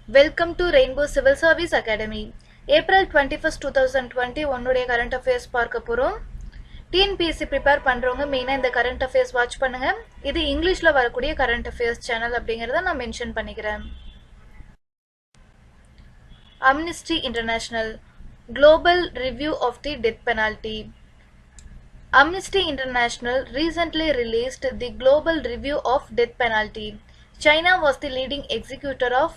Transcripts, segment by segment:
Welcome to Rainbow Civil Service Academy. April 21st, 2020 உன்னுடைய current affairs பார்க்க போறோம். TNPSC prepare பண்றவங்க மெயினா இந்த current affairs வாட்ச் பண்ணுங்க. இது இங்கிலீஷ்ல வரக்கூடிய current affairs சேனல் அப்படிங்கறத நான் மென்ஷன் பண்ணிக்கிறேன். Amnesty International Global Review of the Death Penalty. Amnesty International recently released the Global Review of Death Penalty. China was the leading executor of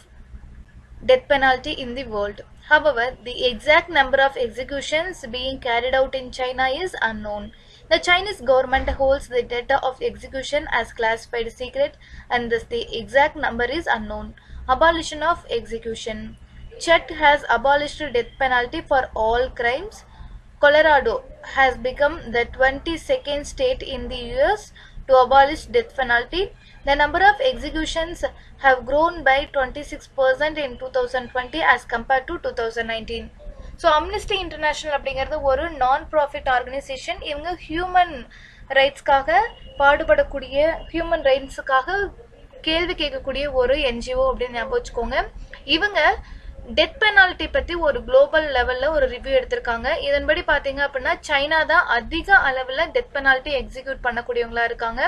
death penalty in the world. However, the exact number of executions being carried out in China is unknown. The Chinese government holds the data of execution as classified secret and thus the exact number is unknown. Abolition of execution. Chad has abolished death penalty for all crimes. Colorado has become the 22nd state in the US to abolish death penalty. The number of executions have grown by 26% in 2020 as compared to 2019. So Amnesty International அப்படிங்கிறது ஒரு நான் profit organisation. இவங்க human ரைட்ஸ்க்காக பாடுபடக்கூடிய human ரைட்ஸுக்காக கேள்வி கேட்கக்கூடிய ஒரு NGO அப்படின்னு ஞாபகம் வச்சுக்கோங்க. இவங்க டெத் பெனால்ட்டி பத்தி ஒரு குளோபல் லெவல்ல ஒரு ரிவ்யூ எடுத்திருக்காங்க. இதன்படி பாத்தீங்க அப்படின்னா சைனா தான் அதிக அளவுல டெத் பெனால்ட்டி எக்ஸிக்யூட் பண்ணக்கூடியவங்களா இருக்காங்க.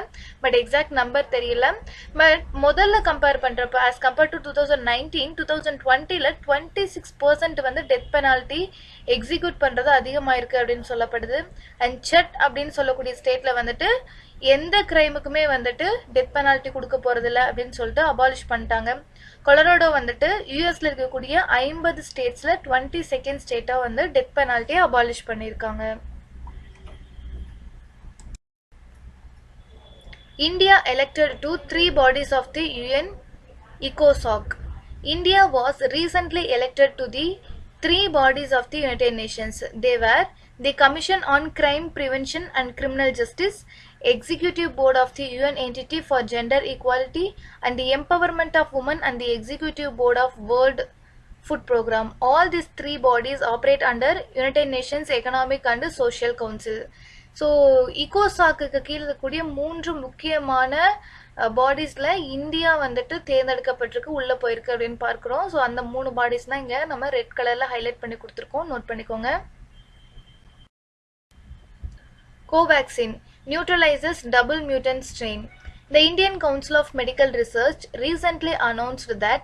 பட் எக்ஸாக்ட் நம்பர் தெரியல. பட் முதல்ல கம்பேர் பண்றப்ப ஆஸ் கம்பேர் டு 2019 2020ல 26% வந்து டெத் பெனால்ட்டி எக்ஸிக்யூட் பண்றது அதிகமாயிருக்கு அப்படின்னு சொல்லப்படுது. அண்ட் செட் அப்படின்னு சொல்லக்கூடிய ஸ்டேட்ல வந்துட்டு எந்த கிரைமுக்குமே வந்துட்டு டெத் பெனால்ட்டி கொடுக்க போறதில்ல அப்படின்னு சொல்லிட்டு அபாலிஷ் பண்ணிட்டாங்க. கொலராடோ வந்துட்டு யூஎஸ்ல இருக்கக்கூடிய 50 ஸ்டேட்ஸ்ல 22nd ஸ்டேட்டா வந்து டெத் பெனால்ட்டியை அபாலிஷ் பண்ணியிருக்காங்க. India elected to 3 bodies of the UN ECOSOC. India was recently elected to the 3 bodies of the United Nations. They were the Commission on Crime Prevention and Criminal Justice, Executive Board of the UN Entity for Gender Equality and the Empowerment of Women, and the Executive Board of World Food Program. All these 3 bodies operate under United Nations Economic and Social Council. So இகோசாக்கு கீழே இருக்கக்கூடிய 3 முக்கியமான பாடிஸ்ல India வந்துட்டு தேர்ந்தெடுக்கப்பட்டிருக்கு, உள்ள போயிருக்கு அப்படின்னு பார்க்கிறோம். So அந்த 3 பாடிஸ் தான் இங்க நம்ம ரெட் கலர்ல ஹைலைட் பண்ணி கொடுத்துருக்கோம், நோட் பண்ணிக்கோங்க. Covaxin neutralizes double mutant strain. The Indian Council of Medical Research recently announced that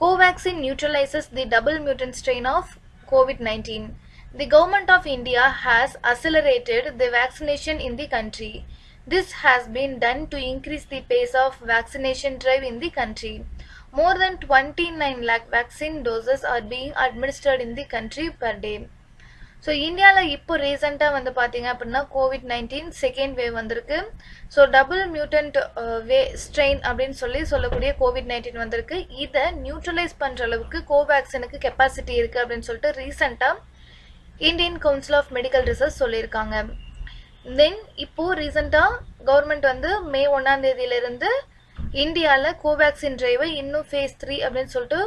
Covaxin neutralizes the double mutant strain of COVID-19. The government of India has accelerated the vaccination in the country. This has been done to increase the pace of vaccination drive in the country. More than 29 lakh vaccine doses are being administered in the country per day. So இந்தியாவில் இப்போ ரீசெண்டாக வந்து பார்த்தீங்க அப்படின்னா COVID-19 second wave வந்திருக்கு. So double mutant strain அப்படின்னு சொல்லக்கூடிய COVID-19 வந்திருக்கு. இதை நியூட்ரலைஸ் பண்ணுற அளவுக்கு கோவேக்சினுக்கு கெப்பாசிட்டி இருக்குது அப்படின்னு சொல்லிட்டு ரீசெண்டாக Indian Council of Medical Research சொல்லியிருக்காங்க. தென் இப்போது ரீசெண்டாக கவர்மெண்ட் வந்து May 1 இந்தியாவில் கோவேக்சின் ட்ரைவை இன்னும் phase 3 அப்படின்னு சொல்லிட்டு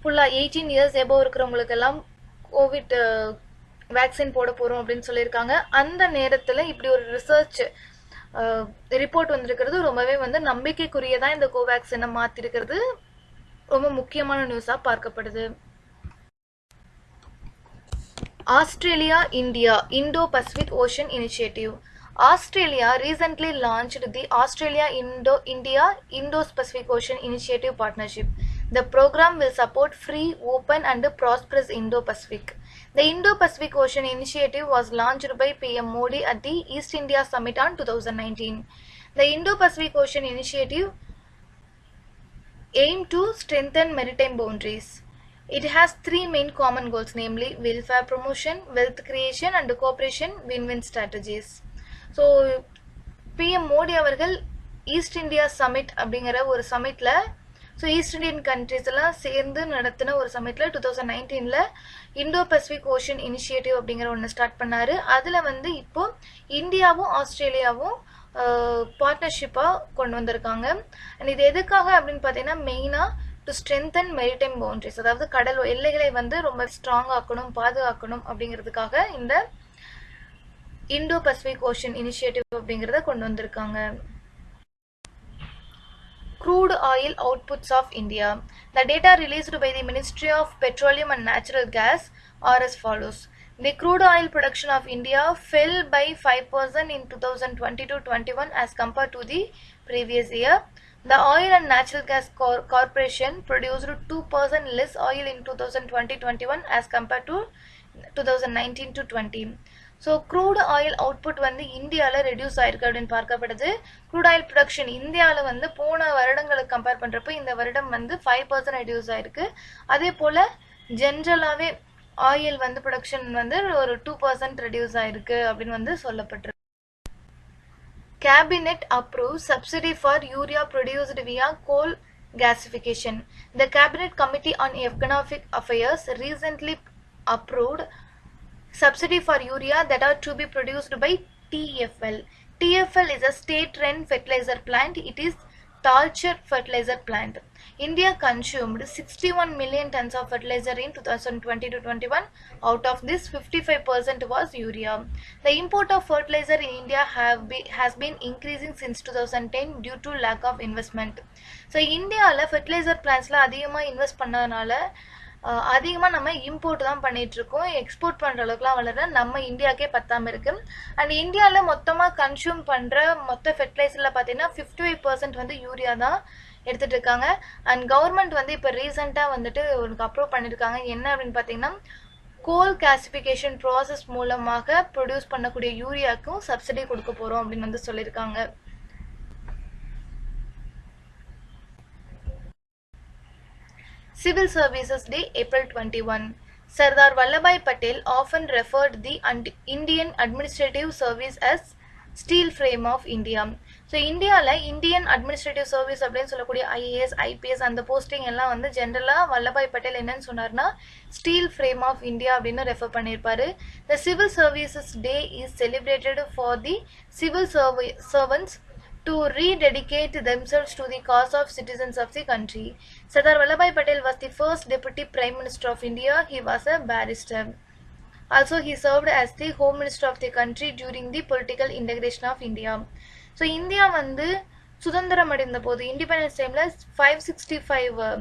ஃபுல்லாக 18 years எபோவ் இருக்கிறவங்களுக்கெல்லாம் கோவிட் வேக்சின் போட போகிறோம் அப்படின்னு சொல்லியிருக்காங்க. அந்த நேரத்தில் இப்படி ஒரு ரிசர்ச் ரிப்போர்ட் வந்திருக்கிறது ரொம்பவே வந்து நம்பிக்கைக்குரியதான். இந்த கோவேக்சினை மாற்றிருக்கிறது ரொம்ப முக்கியமான நியூஸாக பார்க்கப்படுது. Australia India Indo-Pacific Ocean Initiative. Australia recently launched the Australia India Indo-Pacific Ocean Initiative Partnership. The program will support free, open and prosperous Indo-Pacific. The Indo-Pacific Ocean Initiative was launched by PM Modi at the East India Summit on 2019. The Indo-Pacific Ocean Initiative aimed to strengthen maritime boundaries. It has 3 main common goals, namely welfare promotion, wealth creation and cooperation win-win strategies. So PM Modi அவர்கள் east India submit அப்படிங்கிற ஒரு சமிட்ல so east Indian countries எல்லாம் சேர்ந்து நடத்தின ஒரு சமிட்ல 2019ல் Indo Pacific ocean initiative அப்படிங்கிற ஒன்று start பண்ணாரு. அதில் வந்து இப்போ இந்தியாவும் ஆஸ்திரேலியாவும் பார்ட்னர்ஷிப்பாக கொண்டு வந்திருக்காங்க. அண்ட் இது எதுக்காக அப்படின்னு பார்த்தீங்கன்னா மெயினாக டு ஸ்ட்ரென்தன் மெரிடைம் பவுண்டரிஸ், அதாவது கடல் எல்லைகளை வந்து ரொம்ப ஸ்ட்ராங் ஆக்கணும், பாதுகாக்கணும் அப்படிங்கிறதுக்காக இந்த இண்டோ பசிபிக் ஓஷன் இனிஷியேட்டிவ் அப்படிங்கிறத கொண்டு வந்திருக்காங்க. crude oil outputs of India. The data released by the Ministry of Petroleum and Natural Gas are as follows. The crude oil production of India fell by 5% in 2020-21 as compared to the previous year. The Oil and Natural Gas Corporation produced 2% less oil in 2020-21 as compared to 2019-20. So crude oil output வந்து இந்தியாவில் reduce ஆயிருக்கு அப்படின்னு பார்க்கப்படுது. Crude oil production இந்தியாவில் வந்து போன வருடங்களுக்கு compare பண்ணுறப்போ இந்த வருடம் வந்து 5% ரெடியூஸ் ஆயிருக்கு. அதே போல் ஜென்ரலாகவே ஆயில் வந்து ப்ரொடக்ஷன் வந்து ஒரு 2% ரெடியூஸ் ஆயிருக்கு அப்படின்னு வந்து சொல்லப்பட்டிருக்கு. Cabinet approves subsidy for urea produced via coal gasification. The Cabinet Committee on Economic Affairs recently approved subsidy for urea that are to be produced by TFL. TFL is a state-run fertilizer plant. It is Talcher fertilizer plant. India consumed 61 million tons of fertilizer in 2020-21. Out of this, 55% was urea. The import of fertilizer in India has been increasing since 2010 due to lack of investment. So, India fertilizer plants la அதிகமாக invest பண்ணதுனால அதிகமாக நம்ம import தான் பண்ணிட்டு இருக்கோம். Export பண்ணுற அளவுக்குலாம் வளர நம்ம இந்தியாவுக்கே பத்தாமல் இருக்கு. அண்ட் இந்தியாவில் மொத்தமாக கன்சியூம் பண்ணுற மொத்த ஃபெர்டிலைசரில் பார்த்தீங்கன்னா 55% வந்து யூரியா தான் எடுத்துகிட்டு இருக்காங்க. அண்ட் கவர்மெண்ட் வந்து இப்போ ரீசெண்டாக வந்துட்டு உனக்கு அப்ரூவ் பண்ணியிருக்காங்க. என்ன அப்படின்னு பார்த்தீங்கன்னா கோல் கேசிஃபிகேஷன் ப்ராசஸ் மூலமாக ப்ரொடியூஸ் பண்ணக்கூடிய யூரியாவுக்கும் சப்சிடி கொடுக்க போகிறோம் அப்படின்னு வந்து சொல்லியிருக்காங்க. Civil Services Day, April 21. Sardar Vallabhai Patel often referred the Indian Administrative Service as steel frame of India. So இந்தியாவில் இந்தியன் அட்மினிஸ்ட்ரேட்டிவ் சர்வீஸ் அப்படின்னு சொல்லக்கூடிய ஐஏஎஸ் ஐபிஎஸ் அந்த போஸ்டிங் எல்லாம் வந்து ஜென்ரலாக வல்லபாய் பட்டேல் என்னன்னு சொன்னார்னா ஸ்டீல் ஃப்ரேம் ஆஃப் இந்தியா அப்படின்னு ரெஃபர் பண்ணியிருப்பாரு. த civil services day is celebrated for the civil servants to rededicate themselves to the cause of citizens of the country. Sardar Vallabhai Patel was the first Deputy Prime Minister of India. He was a barrister. Also, he served as the Home Minister of the country during the political integration of India. So, India வந்து சுதந்திரம் அடைந்த போது independence டைமில் 565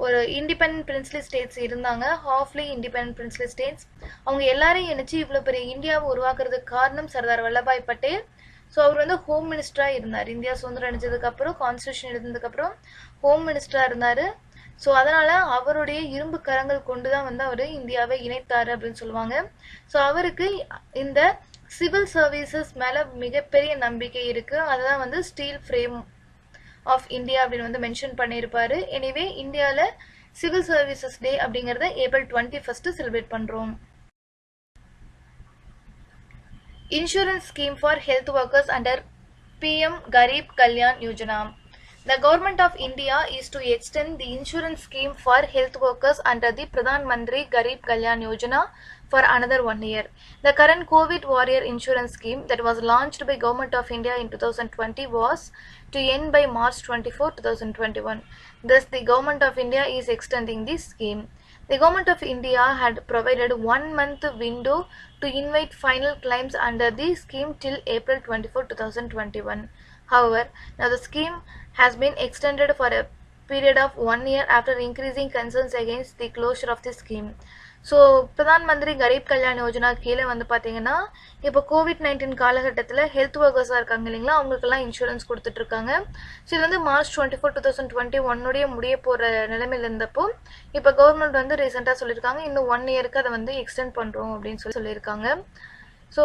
ஒரு independent princely states இருந்தாங்க, halfly independent princely states. அவங்க எல்லாரையும் இணைச்சு இவ்வளோ பெரிய இந்தியாவை உருவாக்குறதுக்கு காரணம் சர்தார் வல்லபாய் பட்டேல். ஸோ அவர் வந்து ஹோம் மினிஸ்டராக இருந்தார். இந்தியா சுதந்திரம் அடைஞ்சதுக்கப்புறம் கான்ஸ்டியூஷன் எழுந்ததுக்கப்புறம் ஹோம் மினிஸ்டராக இருந்தார். ஸோ அதனால் அவருடைய இரும்பு கரங்கள் கொண்டு தான் வந்து அவர் இந்தியாவை இணைத்தார் அப்படின்னு சொல்லுவாங்க. ஸோ அவருக்கு இந்த சிவில் சர்வீசஸ் மேலே மிகப்பெரிய நம்பிக்கை இருக்குது. அதுதான் வந்து ஸ்டீல் ஃப்ரேம் ஆஃப் இந்தியா அப்படின்னு வந்து மென்ஷன் பண்ணியிருப்பார். எனிவே இந்தியாவில் சிவில் சர்வீசஸ் டே அப்படிங்கிறத April 21 செலிப்ரேட் பண்ணுறோம். Insurance scheme for health workers under PM Garib Kalyan Yojana. The government of India is to extend the insurance scheme for health workers under the Pradhan Mantri Garib Kalyan Yojana for another 1 year. The current COVID warrior insurance scheme that was launched by Government of India in 2020 was to end by March 24, 2021. Thus, the Government of India is extending this scheme. The Government of India had provided 1 month window to invite final claims under the scheme till April 24, 2021. However, now the scheme has been extended for a period of 1 year after increasing concerns against the closure of the scheme. So Pradhan Mantri kharif Kalyan Yojana கீழே வந்து பார்த்தீங்கன்னா இப்போ COVID-19 காலகட்டத்தில் health ஒர்க்கர்ஸாக இருக்காங்க இல்லைங்களா, அவங்களுக்கெல்லாம் insurance கொடுத்துட்ருக்காங்க. So இது வந்து March 24, 2021 முடிய போகிற நிலைமையில் இருந்தப்போ இப்போ கவர்மெண்ட் வந்து ரீசெண்டாக சொல்லியிருக்காங்க இன்னும் 1 இயருக்கு அதை வந்து எக்ஸ்டெண்ட் பண்ணுறோம் அப்படின்னு சொல்லியிருக்காங்க. So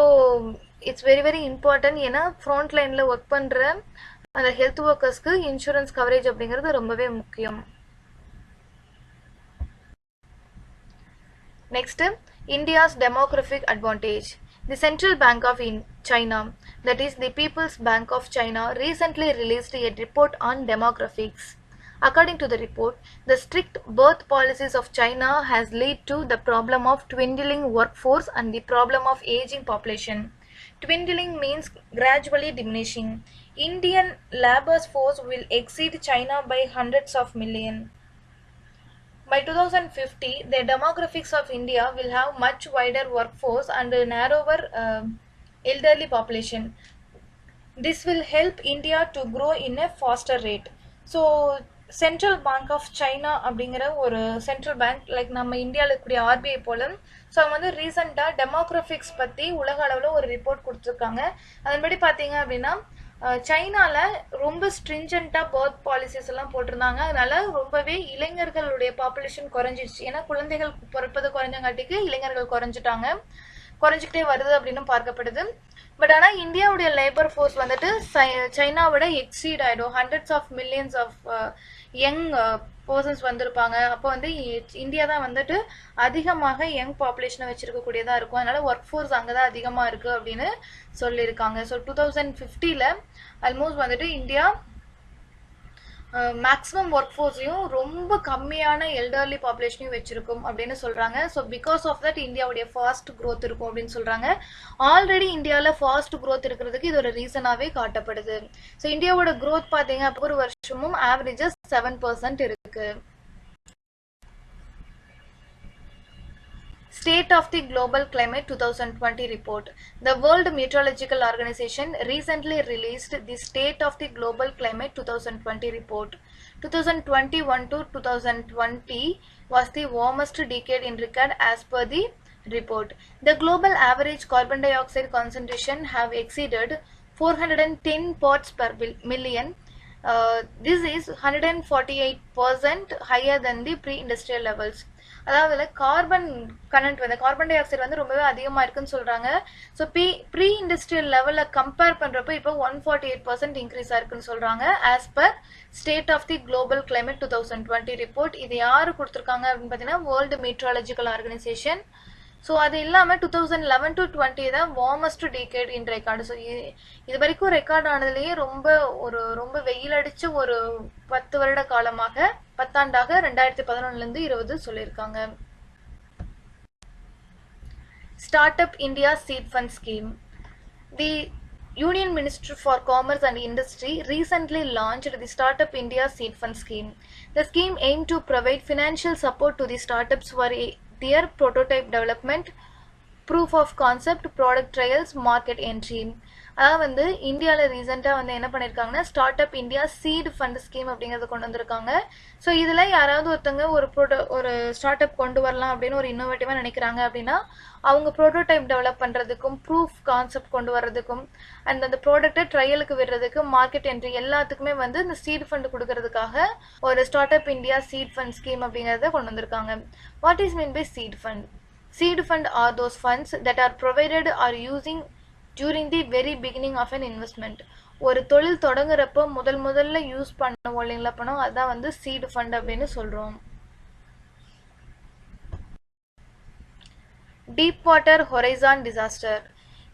it's very very important. ஏன்னா ஃப்ரண்ட் லைனில் ஒர்க் பண்ணுற அந்த ஹெல்த் ஒர்க்கர்ஸ்க்கு இன்சூரன்ஸ் கவரேஜ் அப்படிங்கிறது ரொம்பவே முக்கியம். Next, India's demographic advantage. The Central Bank of China, that is the People's Bank of China, recently released a report on demographics. According to the report, the strict birth policies of China has led to the problem of dwindling workforce and the problem of aging population. Dwindling means gradually diminishing. Indian labor force will exceed China by hundreds of millions. By 2050, the demographics of India will have much wider workforce and a narrower elderly population. This will help India to grow in a faster rate. So Central Bank of China அப்படிங்கிற ஒரு central bank like நம்ம இந்தியாவில் இருக்கக்கூடிய RBI போல, so அவங்க வந்து ரீசெண்டாக டெமோக்ராஃபிக்ஸ் பற்றி உலக அளவில் ஒரு ரிப்போர்ட் கொடுத்துருக்காங்க. அதன்படி பார்த்தீங்க அப்படின்னா சைனாவில் ரொம்ப ஸ்ட்ரிஞ்சண்ட்டாக பர்த் பாலிசிஸ் எல்லாம் போட்டிருந்தாங்க. அதனால ரொம்பவே இளைஞர்களுடைய பாப்புலேஷன் குறைஞ்சிடுச்சு. ஏன்னா குழந்தைகள் பிறப்பது குறைஞ்சங்காட்டிக்கு இளைஞர்கள் குறைஞ்சிக்கிட்டே வருது அப்படின்னு பார்க்கப்படுது. பட் ஆனால் இந்தியாவுடைய லேபர் ஃபோர்ஸ் வந்துட்டு சைனாவோட எக்ஸீட் ஆகிடும். Hundreds of millions of young persons வந்திருப்பாங்க. அப்போ வந்து இந்தியா தான் வந்துட்டு அதிகமாக யங் பாப்புலேஷனை வச்சிருக்கக்கூடியதாக இருக்கும். அதனால ஒர்க் ஃபோர்ஸ் அங்கே தான் அதிகமாக இருக்குது அப்படின்னு சொல்லியிருக்காங்க. ஸோ 2050 ஆல்மோஸ்ட் வந்துட்டு இந்தியா மேக்ஸிமம் ஒர்க் ஃபோர்ஸையும் ரொம்ப கம்மியான எல்டர்லி பாப்புலேஷனையும் வச்சிருக்கும் அப்படின்னு சொல்கிறாங்க. ஸோ பிகாஸ் ஆஃப் தட் இந்தியாவுடைய ஃபாஸ்ட் க்ரோத் இருக்கும் அப்படின்னு சொல்கிறாங்க. ஆல்ரெடி இந்தியாவில் ஃபாஸ்ட் க்ரோத் இருக்கிறதுக்கு இது ஒரு ரீசனாகவே காட்டப்படுது. ஸோ இந்தியாவோட க்ரோத் பார்த்தீங்க அப்போ ஒரு வருஷமும் ஆவரேஜஸ் 7% இருக்குது. State of the Global Climate 2020 report. The World Meteorological Organization recently released the State of the Global Climate 2020 report. 2021 to 2020 was the warmest decade in record as per the report. The global average carbon dioxide concentration have exceeded 410 parts per million. This is 148% higher than the pre-industrial levels. அதாவது carbon content வந்து carbon dioxide வந்து ரொம்பவே அதிகமாக இருக்குன்னு சொல்கிறாங்க. So pre industrial லெவலில் compare பண்ணுறப்போ இப்போ 148% இன்க்ரீஸ் ஆயிருக்குன்னு சொல்கிறாங்க as per State of the Global Climate 2020 report. இது யார் கொடுத்துருக்காங்க அப்படின்னு பார்த்தீங்கன்னா வேர்ல்டு மீட்ராலஜிக்கல் ஆர்கனைசேஷன். ஸோ அது இல்லாமல் 2011 to 20 தான் வார்மஸ்ட் டீகேட் இன் ரெக்கார்டு. ஸோ இது வரைக்கும் ரெக்கார்ட் ஆனதுலேயே ரொம்ப வெயில் அடித்த ஒரு 10 வருட காலமாக பத்தாண்டாக 2011 20 சொல்லியிருக்காங்க. Start up India seed fund scheme. The Union Ministry for Commerce and Industry recently launched the Startup India Seed Fund Scheme. The scheme aimed to provide financial support to the startups for their prototype development, proof of concept, product trials, market entry. அதாவது வந்து இந்தியாவில் ரீசெண்டாக வந்து என்ன பண்ணியிருக்காங்கன்னா start up India seed fund scheme அப்படிங்கிறத கொண்டு வந்திருக்காங்க. ஸோ இதில் யாராவது ஒருத்தங்க ஒரு ஸ்டார்ட் அப் கொண்டு வரலாம் அப்படின்னு ஒரு இன்னோவேட்டிவாக நினைக்கிறாங்க அப்படின்னா அவங்க ப்ரோட்டோடைப் டெவலப் பண்ணுறதுக்கும் ப்ரூஃப் கான்செப்ட் கொண்டு வர்றதுக்கும் அண்ட் அந்த ப்ராடக்டை ட்ரையலுக்கு விடுறதுக்கு மார்க்கெட் என்ட்ரி எல்லாத்துக்குமே வந்து இந்த சீட் ஃபண்ட் கொடுக்கறதுக்காக ஒரு start up India seed fund scheme அப்படிங்கிறத கொண்டு வந்திருக்காங்க. What is mean by seed fund? Seed fund are those funds that are provided or using during the very beginning of an investment. ஒரு தொழில் தொடங்குறப்போ முதல்ல use பண்ணுவோம் இல்லைங்களா பணம், அதான் வந்து சீட் ஃபண்ட் அப்படின்னு சொல்கிறோம். Deepwater Horizon disaster.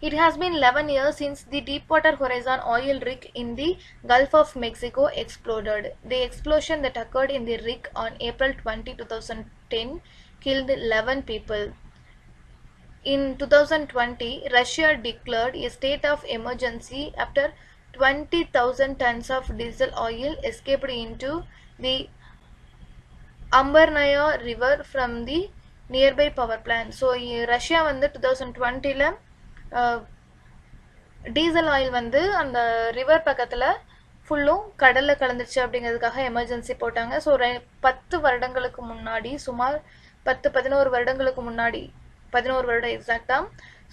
It has been 11 years since the Deepwater Horizon oil rig in the Gulf of Mexico exploded. The explosion that occurred in the rig on April 20, 2010 killed 11 people. In 2020, Russia declared a state of emergency after 20,000 tons of diesel oil escaped into the Ambarnaya River from the nearby power plant. So Russia வந்து 2020 diesel oil வந்து அந்த river பக்கத்தில் ஃபுல்லும் கடலில் கலந்துருச்சு அப்படிங்கிறதுக்காக emergency போட்டாங்க. So 10 வருடங்களுக்கு முன்னாடி சுமார் 10-11 வருடங்களுக்கு முன்னாடி 11 வருடம் எக்ஸாக்டாக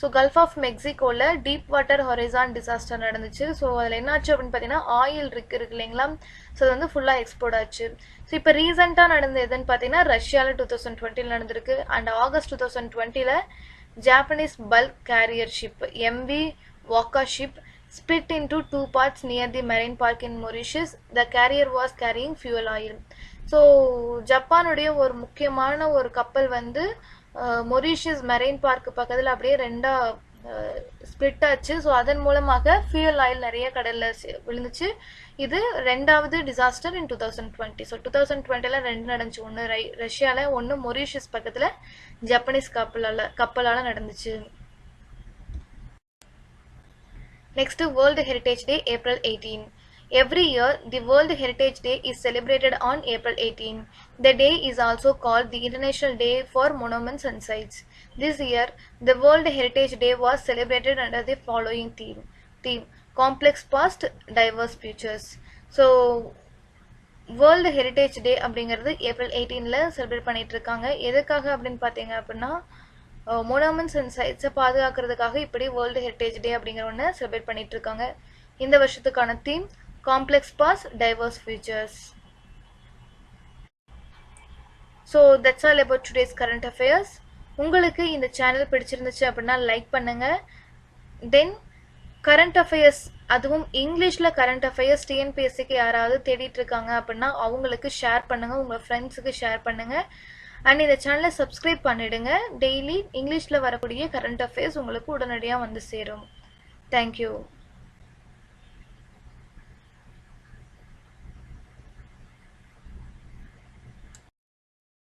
ஸோ கல்ஃப் ஆஃப் மெக்சிகோவில் டீப் வாட்டர் ஹொரைசான் டிசாஸ்டர் நடந்துச்சு. ஸோ அதில் என்னாச்சு அப்படின்னு பார்த்தீங்கன்னா ஆயில் இருக்கு இல்லைங்களா, ஸோ அது வந்து ஃபுல்லாக எக்ஸ்போர்ட் ஆச்சு. ஸோ இப்போ ரீசெண்டாக நடந்தது எதுன்னு பார்த்தீங்கன்னா ரஷ்யாவில் 2020 நடந்திருக்கு. And August 2020 Japanese bulk carrier ship MV Wakashio split into 2 parts near the marine park in Mauritius. The carrier was carrying fuel oil. So ஜப்பானுடைய ஒரு முக்கியமான ஒரு கப்பல் வந்து மொரீஷியஸ் மெரைன் பார்க் பக்கத்தில் அப்படியே ரெண்டாக ஸ்ப்ளிட் ஆச்சு. ஸோ அதன் மூலமாக ஃபியூயல் ஆயில் நிறைய கடலில் விழுந்துச்சு. இது ரெண்டாவது டிசாஸ்டர் இன் 2020. ஸோ 2020 2 நடந்துச்சு. ஒன்று ரஷ்யாவில், ஒன்று மொரீஷியஸ் பக்கத்தில் ஜப்பனீஸ் கப்பலால் நடந்துச்சு. Next, World Heritage Day, April 18. Every year, the World Heritage Day is celebrated on April 18. The day is also called the International Day for Monuments and Sites. This year, the World Heritage Day was celebrated under the following theme: Complex Past, Diverse Futures. So, world heritage டே அப்படிங்கிறது April 18ல் celebrate பண்ணிட்டு இருக்காங்க. எதுக்காக அப்படின்னு பார்த்தீங்க அப்படின்னா மோனாமெண்ட்ஸ் and சைட்ஸை பாதுகாக்கிறதுக்காக இப்படி world heritage டே அப்படிங்கிற ஒன்று செலிப்ரேட் பண்ணிட்டு இருக்காங்க. இந்த வருஷத்துக்கான theme complex pasts diverse futures. So that's all about today's current affairs. உங்களுக்கு இந்த சேனல் பிடிச்சிருந்துச்சு அப்படின்னா லைக் பண்ணுங்கள். தென் கரண்ட் அஃபேர்ஸ், அதுவும் இங்கிலீஷில் கரண்ட் அஃபேர்ஸ் டிஎன்பிஎஸ்சிக்கு யாராவது தேடிட்டு இருக்காங்க அப்படின்னா அவங்களுக்கு ஷேர் பண்ணுங்கள், உங்கள் ஃப்ரெண்ட்ஸுக்கு ஷேர் பண்ணுங்கள். அண்ட் இந்த சேனலை சப்ஸ்கிரைப் பண்ணிவிடுங்க. டெய்லி இங்கிலீஷில் வரக்கூடிய கரண்ட் அஃபேர்ஸ் உங்களுக்கு உடனடியாக வந்து சேரும். தேங்க்யூ.